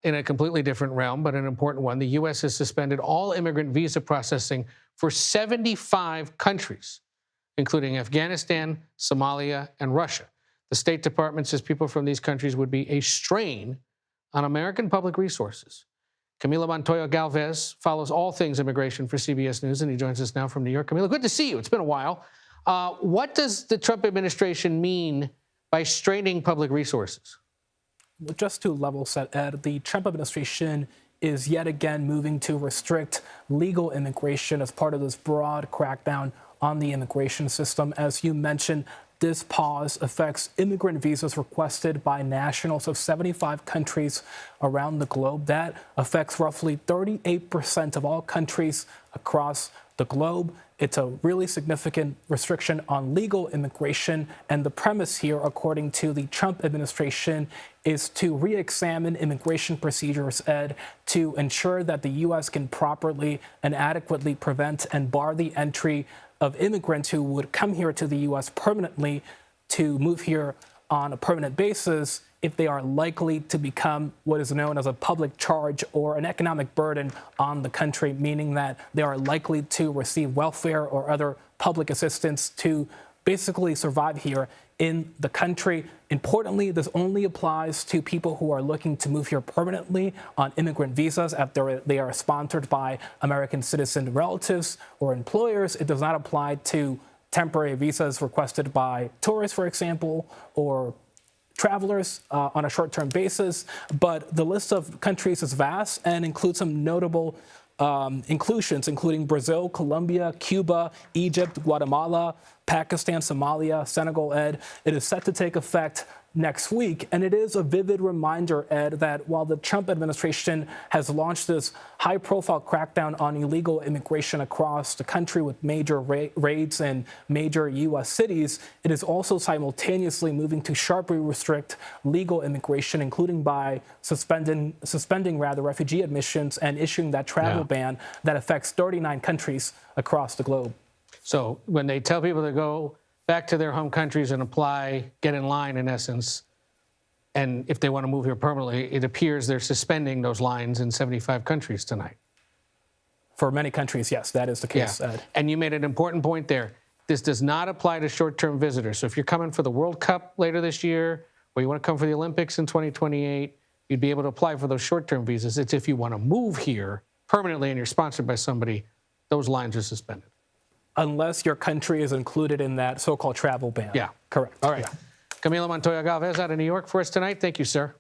in a completely different realm, but an important one, the U.S. has suspended all immigrant visa processing for 75 countries, including Afghanistan, Somalia, and Russia. The State Department says people from these countries would be a strain on American public resources. Camilo Montoya-Galvez follows all things immigration for CBS News, and he joins us now from New York. Camilo, good to see you. It's been a while. What does the Trump administration mean by straining public resources? Just to level set, Ed, the Trump administration is yet again moving to restrict legal immigration as part of this broad crackdown on the immigration system. As you mentioned, this pause affects immigrant visas requested by nationals of 75 countries around the globe. That affects roughly 38% of all countries across the globe. It's a really significant restriction on legal immigration. And the premise here, according to the Trump administration, is to re-examine immigration procedures, Ed, to ensure that the U.S. can properly and adequately prevent and bar the entry of immigrants who would come here to the U.S. permanently to move here on a permanent basis if they are likely to become what is known as a public charge or an economic burden on the country, meaning that they are likely to receive welfare or other public assistance to basically survive here in the country. Importantly, this only applies to people who are looking to move here permanently on immigrant visas after they are sponsored by American citizen relatives or employers. It does not apply to temporary visas requested by tourists, for example, or travelers on a short-term basis. But the list of countries is vast and includes some notable inclusions, including Brazil, Colombia, Cuba, Egypt, Guatemala, Pakistan, Somalia, Senegal, Ed. It is set to take effect next week. And it is a vivid reminder, Ed, that while the Trump administration has launched this high-profile crackdown on illegal immigration across the country with major raids in major U.S. cities, it is also simultaneously moving to sharply restrict legal immigration, including by suspending refugee admissions and issuing that travel ban that affects 39 countries across the globe. So when they tell people to go back to their home countries and apply, get in line, in essence, and if they want to move here permanently, it appears they're suspending those lines in 75 countries tonight. For many countries, yes, that is the case, Ed. And you made an important point there. This does not apply to short-term visitors. So if you're coming for the World Cup later this year, or you want to come for the Olympics in 2028, you'd be able to apply for those short-term visas. It's if you want to move here permanently and you're sponsored by somebody, those lines are suspended. Unless your country is included in that so-called travel ban. Yeah. Correct. All right. Yeah. Camilo Montoya-Galvez out of New York for us tonight. Thank you, sir.